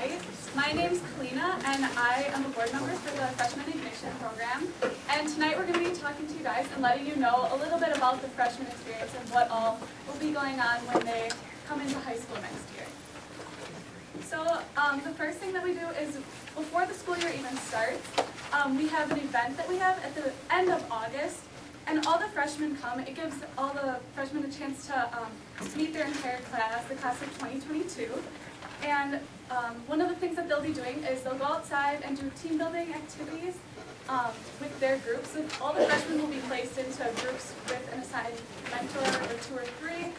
Hi, my name's Kalina, and I am a board member for the Freshman Ignition program. And tonight we're going to be talking to you guys and letting you know a little bit about the freshman experience and what all will be going on when they come into high school next year. So the first thing that we do is, before the school year even starts, we have an event that we have at the end of August. And all the freshmen come. It gives all the freshmen a chance to meet their entire class, the class of 2022. And one of the things that they'll be doing is they'll go outside and do team building activities with their groups. So all the freshmen will be placed into groups with an assigned mentor or two or three,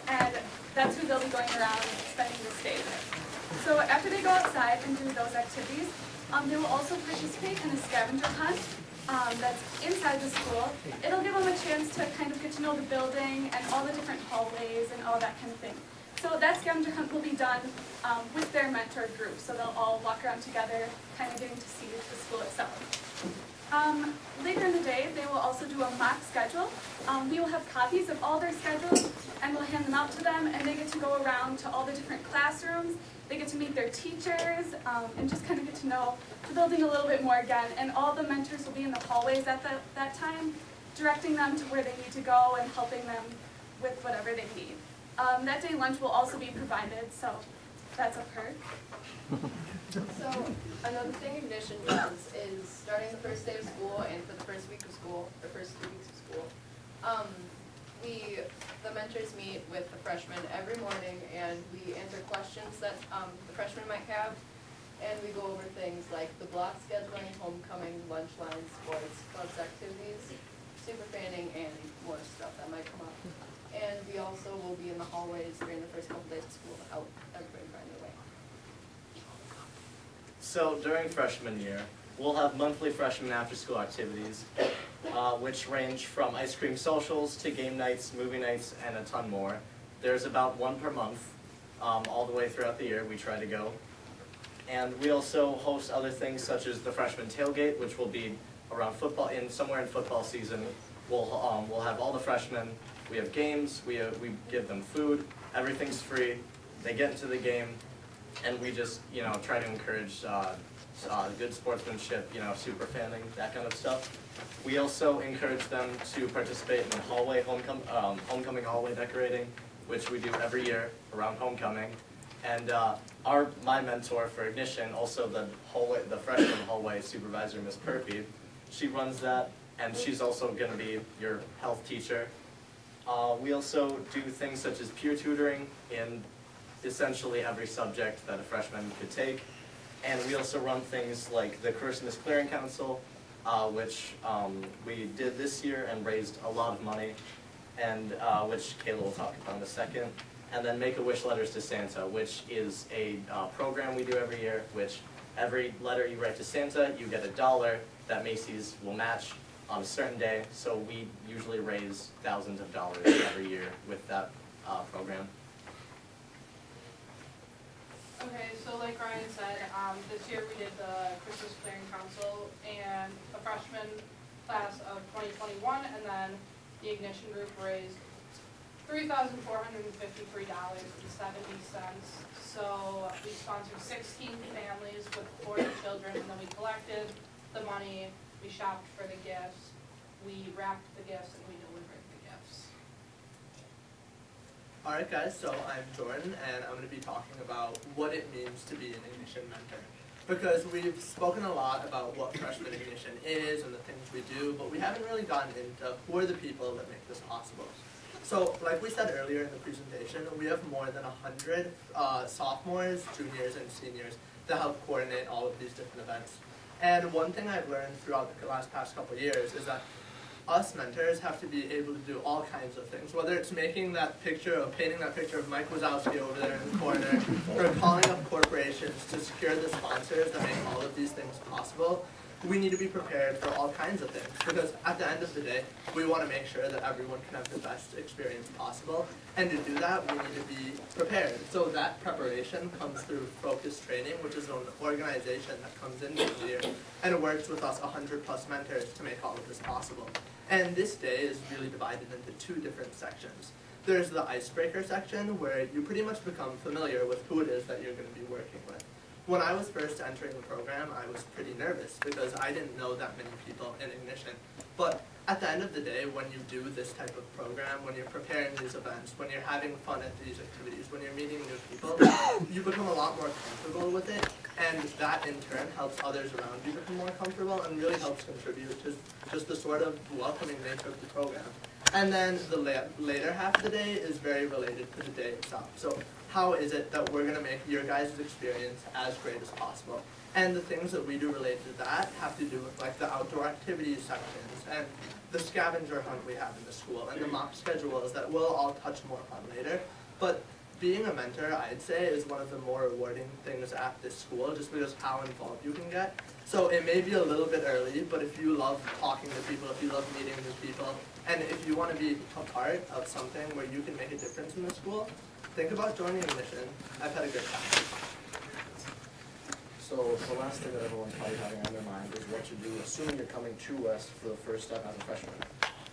and that's who they'll be going around spending the day with. So after they go outside and do those activities, they will also participate in a scavenger hunt that's inside the school. It'll give them a chance to kind of get to know the building and all the different hallways and all that kind of thing. So that scavenger hunt will be done with their mentor group, so they'll all walk around together, kind of getting to see the school itself. Later in the day, they will also do a mock schedule. We will have copies of all their schedules, and we'll hand them out to them, and they get to go around to all the different classrooms. They get to meet their teachers, and just kind of get to know the building a little bit more again. And all the mentors will be in the hallways at that time, directing them to where they need to go and helping them with whatever they need. That day lunch will also be provided, so that's a perk. So another thing Ignition does is, starting the first day of school and for the first week of school, or first 2 weeks of school, the mentors meet with the freshmen every morning, and we answer questions that the freshmen might have, and we go over things like the block scheduling, homecoming, lunch lines, sports, clubs, activities, super fanning, and more stuff that might come up. And we also will be in the hallways during the first couple days of school to help everybody find their way. So during freshman year, we'll have monthly freshman after-school activities, which range from ice cream socials to game nights, movie nights, and a ton more. There's about one per month, all the way throughout the year we try to go. And we also host other things such as the freshman tailgate, which will be around football, somewhere in football season. We'll have all the freshmen. We have games, we give them food, everything's free, they get into the game, and we just, try to encourage good sportsmanship, super fanning, that kind of stuff. We also encourage them to participate in the hallway, homecoming hallway decorating, which we do every year around homecoming. And my mentor for Ignition, also the freshman hallway supervisor, Miss Purpy, she runs that, and she's also gonna be your health teacher. We also do things such as peer tutoring in essentially every subject that a freshman could take. And we also run things like the Christmas Clearing Council, which we did this year and raised a lot of money, and which Kayla will talk about in a second. And then Make-A-Wish Letters to Santa, which is a program we do every year, which every letter you write to Santa, you get $1 that Macy's will match on a certain day, so we usually raise thousands of dollars every year with that program. Okay, so like Ryan said, this year we did the Christmas Clearing Council and a freshman class of 2021, and then the Ignition group raised $3,453.70. So we sponsored 16 families with 40 children, and then we collected the money. We shopped for the gifts, we wrapped the gifts, and we delivered the gifts. Alright guys, so I'm Jordan, and I'm going to be talking about what it means to be an Ignition mentor. Because we've spoken a lot about what Freshman Ignition is and the things we do, but we haven't really gotten into who are the people that make this possible. So, like we said earlier in the presentation, we have more than 100 sophomores, juniors, and seniors that help coordinate all of these different events. And one thing I've learned throughout the past couple of years is that us mentors have to be able to do all kinds of things, whether it's painting that picture of Mike Wazowski over there in the corner, or calling up corporations to secure the sponsors that make all of these things possible. We need to be prepared for all kinds of things, because at the end of the day, we want to make sure that everyone can have the best experience possible, and to do that, we need to be prepared. So that preparation comes through focused training, which is an organization that comes in this year and works with us 100+ mentors to make all of this possible. And this day is really divided into 2 different sections. There's the icebreaker section, where you pretty much become familiar with who it is that you're going to be working with. when I was first entering the program, I was pretty nervous because I didn't know that many people in Ignition. But at the end of the day, when you do this type of program, when you're preparing these events, when you're having fun at these activities, when you're meeting new people, you become a lot more comfortable with it, and that in turn helps others around you become more comfortable and really helps contribute to just the sort of welcoming nature of the program. And then the later half of the day is very related to the day itself. So how is it that we're going to make your guys' experience as great as possible? And the things that we do related to that have to do with like the outdoor activities sections and the scavenger hunt we have in the school and the mock schedules that we'll all touch more upon later. But being a mentor, I'd say, is one of the more rewarding things at this school just because how involved you can get. So it may be a little bit early, but if you love talking to people, if you love meeting new people, and if you want to be a part of something where you can make a difference in the school, think about joining Ignition. I've had a good time. So the last thing that everyone's probably having on their mind is what to do, assuming you're coming to West for the first step as a freshman.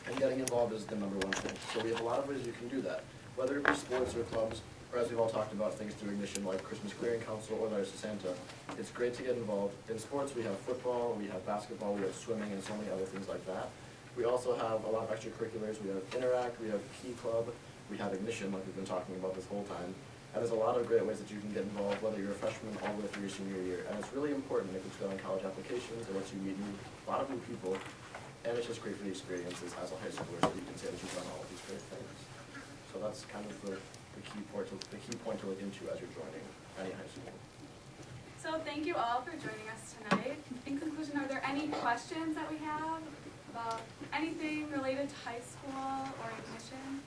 And getting involved is the number one thing. So we have a lot of ways you can do that, whether it be sports or clubs, or as we've all talked about, things through Ignition like Christmas Clearing Council or Letters to Santa. It's great to get involved. In sports, we have football, we have basketball, we have swimming, and so many other things like that. We also have a lot of extracurriculars. We have Interact, we have Key Club, we have Ignition, like we've been talking about this whole time. And there's a lot of great ways that you can get involved, whether you're a freshman all the way through your senior year. And it's really important. It lets you go on college applications, it lets you meet a lot of new people, and it's just great for the experiences as a high schooler, so you can say that you've done all of these great things. So that's kind of the key point to look into as you're joining any high school. So thank you all for joining us tonight. In conclusion, are there any questions that we have about anything related to high school or Ignition?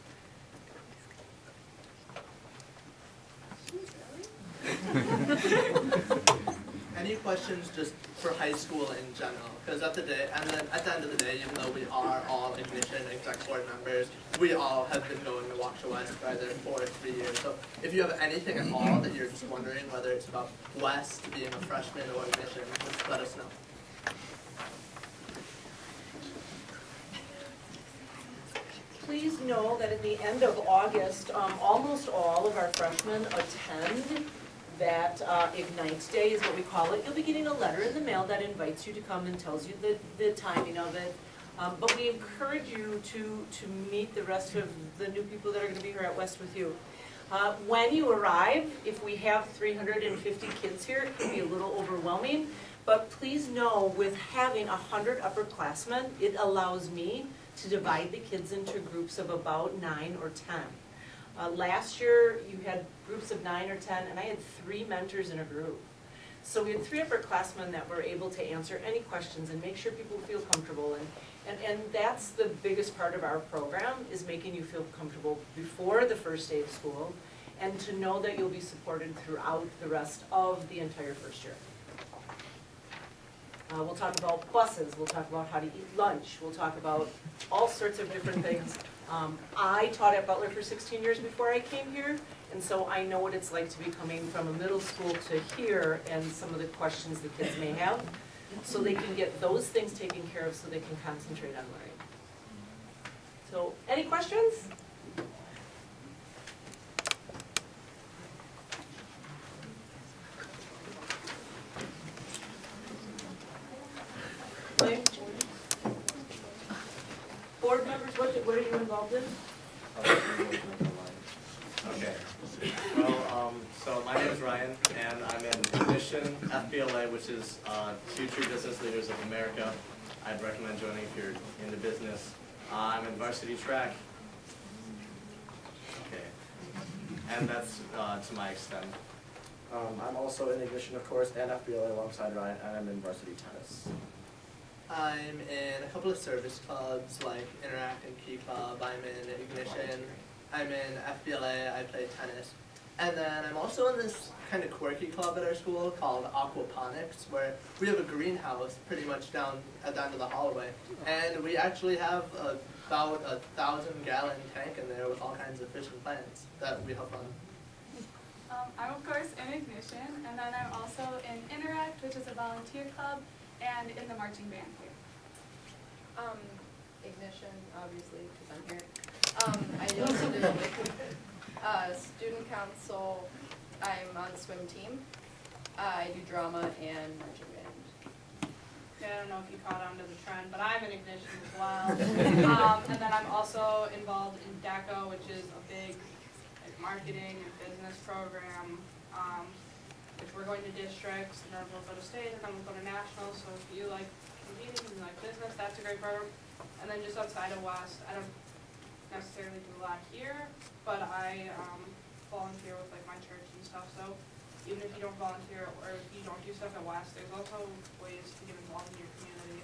Any questions just for high school in general? Because at the end of the day, even though we are all Ignition exec board members, we all have been going to Waukesha West for either 4 or 3 years. So if you have anything at all that you're just wondering, whether it's about West being a freshman or Ignition, just let us know. Please know that at the end of August, almost all of our freshmen attend that Ignite Day is what we call it. You'll be getting a letter in the mail that invites you to come and tells you the timing of it. But we encourage you to meet the rest of the new people that are going to be here at West with you. When you arrive, if we have 350 kids here, it can be a little overwhelming. But please know, with having 100 upperclassmen, it allows me to divide the kids into groups of about 9 or 10. Last year, you had groups of 9 or 10, and I had 3 mentors in a group. So we had 3 upperclassmen that were able to answer any questions and make sure people feel comfortable. And that's the biggest part of our program, is making you feel comfortable before the first day of school, and to know that you'll be supported throughout the rest of the entire first year. We'll talk about buses, we'll talk about how to eat lunch, we'll talk about all sorts of different things. I taught at Butler for 16 years before I came here, and so I know what it's like to be coming from a middle school to here and some of the questions the kids may have, so they can get those things taken care of so they can concentrate on learning. So, any questions? Board members, what are you involved in? Okay. Well, so my name is Ryan, and I'm in Ignition, FBLA, which is Future Business Leaders of America. I'd recommend joining if you're into business. I'm in varsity track. Okay. And that's to my extent. I'm also in Ignition, of course, and FBLA alongside Ryan, and I'm in varsity tennis. I'm in a couple of service clubs like Interact and Key Club. I'm in Ignition. I'm in FBLA. I play tennis. And then I'm also in this kind of quirky club at our school called Aquaponics, where we have a greenhouse pretty much down at the end of the hallway. And we actually have about a 1,000-gallon tank in there with all kinds of fish and plants that we have run. I'm of course in Ignition, and then I'm also in Interact, which is a volunteer club, and in the marching band here. Ignition, obviously, because I'm here. I also do student council. I'm on the swim team. I do drama and marching band. Yeah, I don't know if you caught on to the trend, but I'm in Ignition as well. And then I'm also involved in DECO, which is a big like marketing and business program, which we're going to districts, and then we'll go to state, and then we'll go to national. So if you like competing and you like business, that's a great program. And then just outside of West, I don't necessarily do a lot here, but I volunteer with like my church and stuff. So even if you don't volunteer or if you don't do stuff at West, there's also ways to get involved in your community.